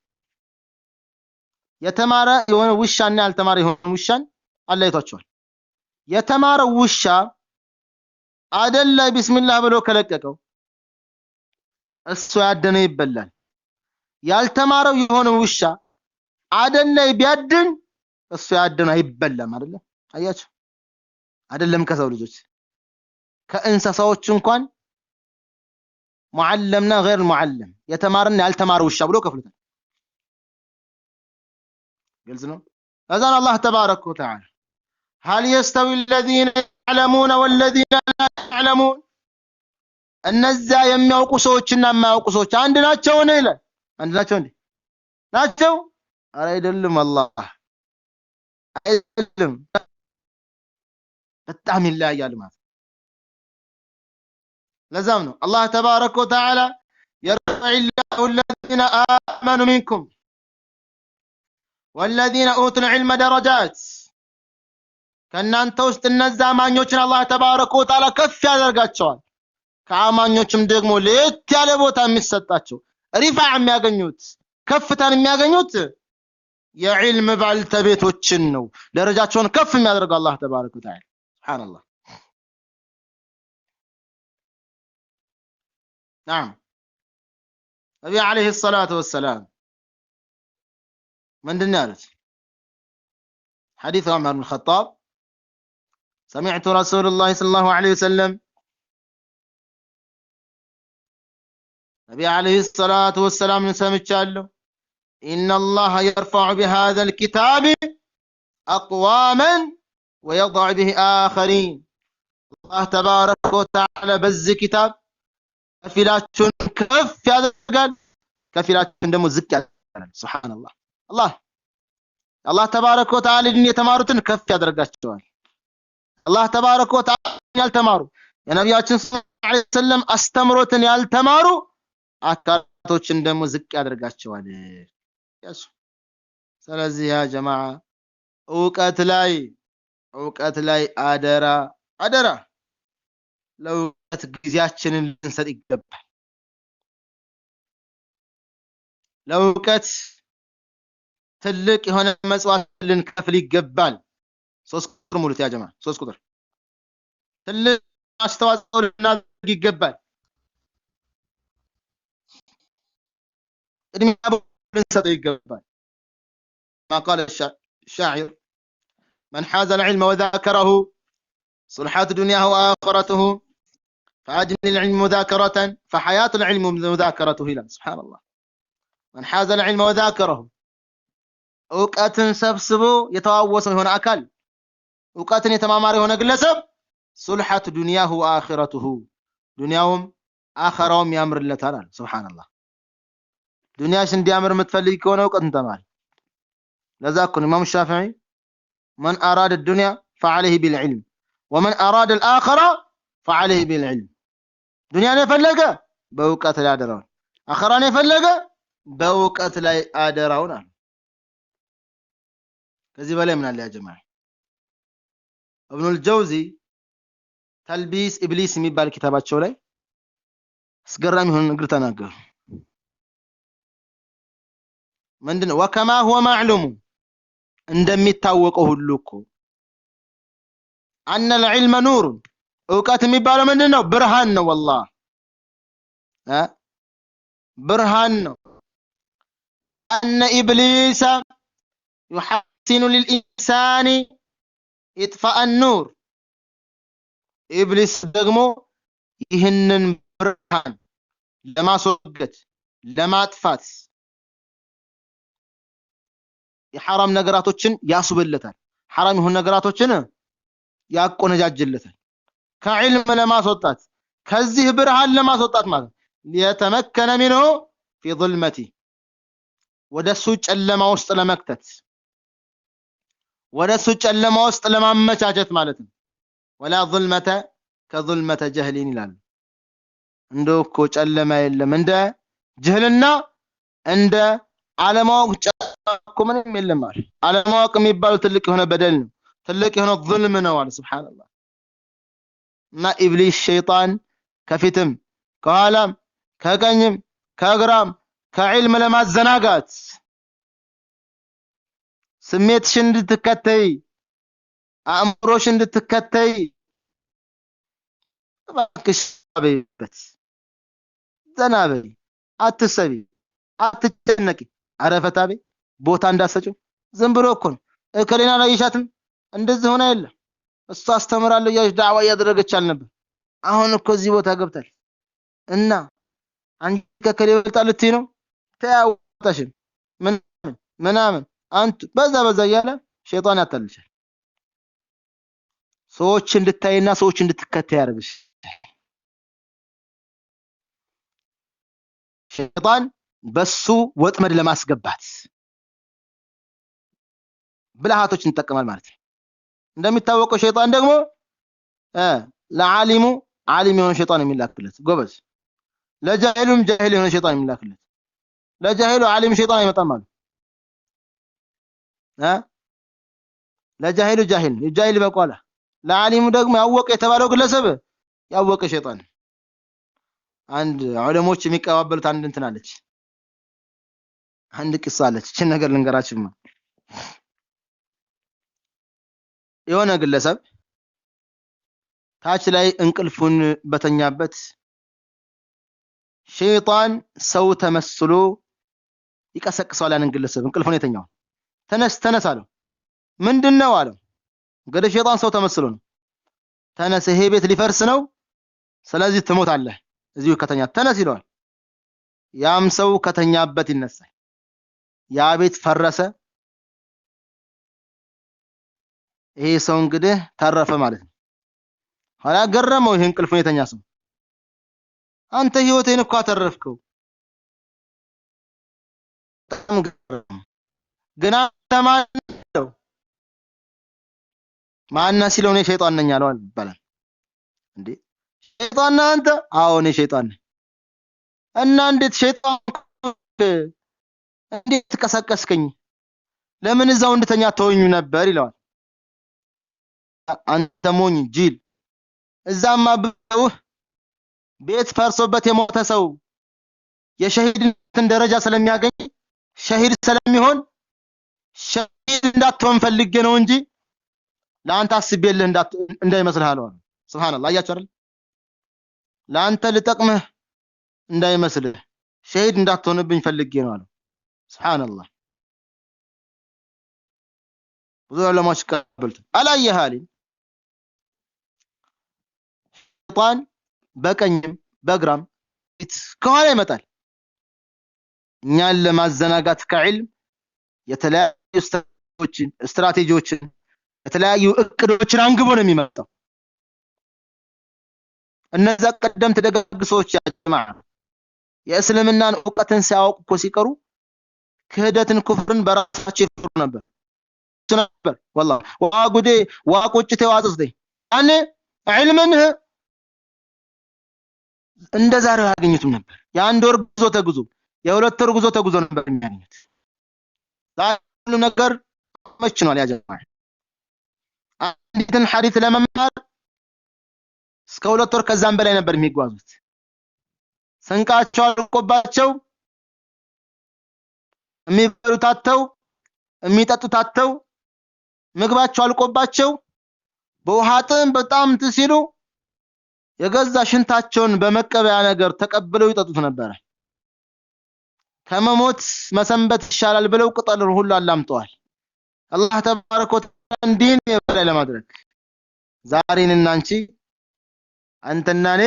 የተማረ የሆነ ውሻና ያልተማረ የሆነ ውሻን አለይቷቸዋል። የተማረው ውሻ አይደለ ቢስሚላህ ብሎ ከለቀቀው እሱ ያደነ ይበላል። ያልተማረው የሆነ ውሻ አይደለ ቢያድን እሱ ያደነ አይበላም አይደለ? አያችሁ አይደለም ከሰው ልጆች ከእንስሳዎች እንኳን معلمنا غير المعلم يتمارن ያልተማረ ውሻ ብሎ ከፍሉታል። ግልጽ ነው። እዛን አላህ ተባረከ ወተዓላ هل يستوي الذين يعلمون والذين لا يعلمون እነዛ የሚያውቁ ሰዎችና የማያውቁ ሰዎች አንድ ናቸው ነው ይላል። አንድ ናቸው እንዴ? ናቸው? ኧረ አይደለም አላህ አይደለም። በጣም ይለያያል ማለት لازم ነው الله تبارك وتعالى يرفع الله الذين آمنوا منكم والذين أوتوا العلم درجات ከናንተ ውስጥ እነዛ አማኞችን አላህ ተባረከ ወተዓላ ከፍ ያደርጋቸዋል። ከአማኞችም ደግሞ ለየት ያለ ቦታ የሚሰጣቸው ሪፋዕ የሚያገኙት ከፍታን የሚያገኙት የዒልም ባልተቤቶችን ነው። ደረጃቸውን ከፍ የሚያደርገው አላህ ተባረከ ወተዓላ ሱብሃንአላህ። نعم النبي عليه الصلاة والسلام من دنيالت حديث عمر بن الخطاب سمعت رسول الله صلى الله عليه وسلم النبي عليه الصلاة والسلام سمعت إن الله يرفع بهذا الكتاب أقواما ويضع به آخرين الله تبارك وتعالى بز كتاب ከፊላችሁን ከፍ ያደርጋል ከፊላችሁን ደግሞ ዝቅ ያደርጋል። ሱብሃንአላህ አላህ ተባረከ ወተዓላ የተማሩትን ከፍ ያደርጋቸዋል። አላህ ተባረከ ወተዓላ ያልተማሩ የነቢያችን ሰለላሁ ዐለይሂ ወሰለም አስተምሮትን ያልተማሩ አካላቶችን ደግሞ ዝቅ ያደርጋቸዋል። ስለዚህ ያ ጀማዓ ዕውቀት ላይ አደራ ለውቀት ጊዜያችንን ልንሰጥ ይገባል። ለውቀት ትልቅ የሆነ መስዋዕት ልንከፍል ይገባል። 3 ቁጥር ሙሉት ያ ጀማዓ 3 ቁጥር ትልቅ አስተዋጽኦ ልናደርግ ይገባል። እድሜ ልንሰጥ ይገባል። ما قال الشاعر من حاز العلم وذاكره صلحت دنياه وآخرته فأجمل العلم مذاكرة فحياة العلم مذاكرته إلى سبحان الله من حاز العلم وذاكره أوقاتن سبسبو يتواوس هنا أكل أوقاتن يتمامار هنا قلسب صلحت دنياه وآخرته دنياهم آخرهم يأمر الله تعالى سبحان الله دنياش اندي أمر متفلق كونه وقت تمام لذاكن الإمام الشافعي من أراد الدنيا فعليه بالعلم ومن أراد الآخرة فعليه بالعلم دنيا نفلقه بوقت لا درون آخرة نفلقه بوقت لا درون كذي بلا من الله يا جماعة ابن الجوزي تلبيس إبليس የሚባል ኪታባቸው ላይ አስገራሚ ሆነ ነገር ተናገሩ። ምንድነው? وكما هو معلوم እንደሚታወቀው ሁሉ እኮ أن العلم نور እውቀት የሚባለው ምንድነው? ብርሃን ነው። والله ብርሃን ነው። أن إبليس يحسن للإنسان إطفاء النور ኢብሊስ ደግሞ ይህንን ብርሃን ለማስወገድ ለማጥፋት የሐራም ነገራቶችን ያስበለታል። ሐራም የሆኑ ነገራቶችን ያቆነጃጅለታል። ከዕልም ለማስወጣት ከዚህ ብርሃን ለማስወጣት ማለት ሊተመከነ منه في ظلمتي ወደሱ ጨለማ ውስጥ ለመክተት ወደሱ ጨለማ ውስጥ ለማመቻቸት ማለት ነው ولا ظلمة كظلمة جهل ይላል እንደውኮ ጨለማ የለም እንደ ጅህልና እንደ ዓለማወቅ ጨለማ ምንም የለም ማለት ዓለማወቅ የሚባለው ትልቅ የሆነ በደል ነው ትልቅ የሆነ ظلم ነው አለ ሱብሃንአላህ እና ኢብሊስ ሸይጣን ከፊትም ከኋላም ከቀኝም ከግራም ከዕልም ለማዘናጋት ስሜትሽን እንድትከተይ አእምሮሽ እንድትከተይ እባክሽ አበይበት ዘናበይ አትሰቢ አትጨነቂ አረፈታቤ ቦታ እንዳሰጨው ዝም ብሎ እኮ ነው እከሌና ላይ ይሻትም እንደዚህ ሆነ የለ እሷ አስተምራለሁ ያሽ ዳዕዋ ያደረገች አልነበር አሁን እኮ እዚህ ቦታ ገብታል እና አንቺ ከከሌ ይወጣል ልትይ ነው ታያውጣሽን ምናምን አንተ በዛ ያለ ሸይጣን ያታልልሻል ሰዎች እንድታይና ሰዎች እንድትከተይ ያደርግሽ ሸይጣን በሱ ወጥመድ ለማስገባት ብልሃቶችን ይጠቀማል ማለት ነው እንደሚታወቀው ሸይጣን ደግሞ ለዓሊሙ ዓሊም የሆነ ሸይጣን የሚላክለት ጎበዝ ለጃሂሉም ጃሂል የሆነ ሸይጣን የሚላክለት ለጃሂሉ ዓሊም ሸይጣን አይመጣም ማለት ለጃሂሉ ጃሂል የጃሂል በቋላ ለዓሊሙ ደግሞ ያወቀ የተባለው ግለሰብ ያወቀ ሸይጣን አንድ ዑለሞች የሚቀባበሉት አንድ እንትን አለች አንድ ቂሳ አለች እቺ ነገር ልንገራችሁማ የሆነ ግለሰብ ታች ላይ እንቅልፉን በተኛበት ሸይጣን ሰው ተመስሎ ይቀሰቅሰዋል ያንን ግለሰብ እንቅልፉን የተኛው ተነስ አለው ምንድነው አለው እንግዲህ ሸይጣን ሰው ተመስሎ ነው ተነስ ይሄ ቤት ሊፈርስ ነው ስለዚህ ትሞታለህ እዚሁ ከተኛ ተነስ ይለዋል ያም ሰው ከተኛበት ይነሳል ያ ቤት ፈረሰ ይሄ ሰው እንግዲህ ተረፈ ማለት ነው ኋላ ገረመው ይሄን እንቅልፉን የተኛ ሰው አንተ ህይወቴን እኮ አተረፍከው ግና ተማነው ማንና ሲለው ነው ሸይጣን ነኝ አለው ይባላል እንዴ ሸይጣን አንተ አዎ እኔ ሸይጣን ነኝ እና እንዴት ሸይጣን እንዴት ተቀሰቀስከኝ ለምን እዛው እንድተኛ ተወኙ ነበር ይለዋል አንተ ሞኝ ጂል እዛማ ቤት ፈርሶበት የሞተ ሰው የሸሂድን ደረጃ ስለሚያገኝ ሸሂድ ስለሚሆን ሸሂድ እንዳትሆን ፈልጌ ነው እንጂ ለአንተ አስቤልህ እንዳይመስልህ አለው ሱብሃንአላህ አያችሁ አይደል ለአንተ ልጠቅምህ እንዳይመስልህ ሸሂድ እንዳትሆንብኝ ፈልጌ ነው አለው ሱብሃንአላህ ብዙ ዑለማዎች ቀበሉት አላየሃሊ ሸይጣን በቀኝም በግራም ከኋላ ይመጣል እኛን ለማዘናጋት ከዕልም የተለያዩ ስትራቴጂዎችን የተለያዩ እቅዶችን አንግቦ ነው የሚመጣው እነዛ ቀደምት ደጋግ ሰዎች ያጀማ የእስልምናን ዕውቀትን ሲያውቁ እኮ ሲቀሩ ክህደትን ኩፍርን በራሳቸው ይፈሩ ነበር والله ዋጉዴ ዋቁጭቴ ዋጽስዴ አነ ዕልምን እንደዛሬው ያገኙትም ነበር የአንድ ወር ጉዞ ተጉዞ የሁለት ወር ጉዞ ተጉዞ ነበር የሚያገኙት ሁሉ ነገር መችኗል ያ ጀማዓ አንዲትን ሐዲስ ለመማር እስከ ሁለት ወር ከዛም በላይ ነበር የሚጓዙት ስንቃቸው አልቆባቸው የሚበሉት አጥተው የሚጠጡት አጥተው ምግባቸው አልቆባቸው በውሃ ጥም በጣም ትሲሉ የገዛ ሽንታቸውን በመቀበያ ነገር ተቀብለው ይጠጡት ነበር ከመሞት መሰንበት ይሻላል ብለው ቅጠልን ሁሉ አላምጠዋል አላህ ተባረከ ወተዓላ እንዲን የበላይ ለማድረግ ዛሬንና አንቺ አንተና እኔ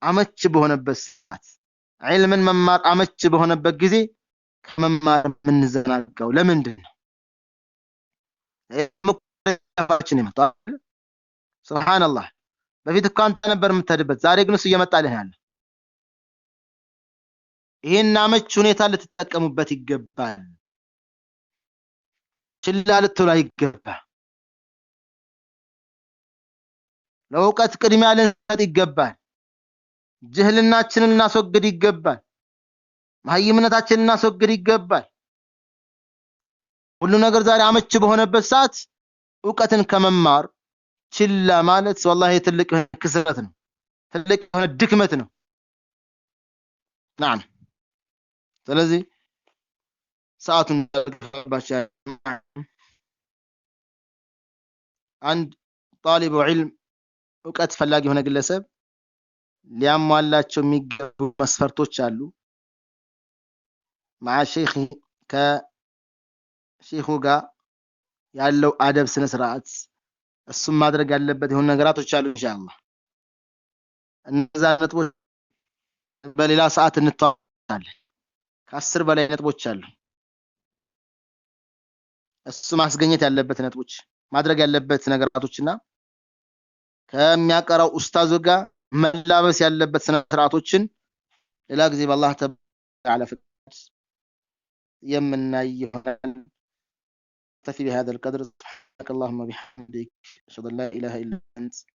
አመች በሆነበት ሰዓት ዒልምን መማር አመች በሆነበት ጊዜ ከመማር ምን ዘናጋው ለምንድን ነው መቆጣችን ይመጣል ሱብሃንአላህ በፊት እኮ አንተ ነበር የምትሄድበት ዛሬ ግን እሱ እየመጣልህ ያለ ይሄን አመች ሁኔታ ልትጠቀሙበት ይገባል ችላ ልትሉ አይገባም ለእውቀት ቅድሚያ ልንሰጥ ይገባል ጅህልናችንን እናስወግድ ይገባል ማህይምነታችንን እናስወግድ ይገባል ሁሉ ነገር ዛሬ አመች በሆነበት ሰዓት ዕውቀትን ከመማር ችላ ማለት والله ትልቅ ክስረት ነው ትልቅ የሆነ ድክመት ነው نعم ስለዚህ ሰዓቱን ባቻ አንድ طالب علم ዕውቀት ፈላጊ የሆነ ግለሰብ ሊያሟላቸው የሚገቡ መስፈርቶች አሉ مع الشيخ ከሼኹ ጋር ያለው አደብ ስነ ስርዓት እሱም ማድረግ ያለበት የሆነ ነገራቶች አሉ ኢንሻአላህ እነዛ ነጥቦች በሌላ ሰዓት እንተዋወቃለን ከ10 በላይ ነጥቦች አሉ እሱ ማስገኘት ያለበት ነጥቦች ማድረግ ያለበት ነገራቶችና ከሚያቀራው ኡስታዙ ጋር መላበስ ያለበት ስነ ስርዓቶችን ሌላ ጊዜ በአላህ ተዓላ ፍቃድ የምናይ تفي بهذا القدر سبحانك اللهم وبحمدك اشهد ان لا اله الا انت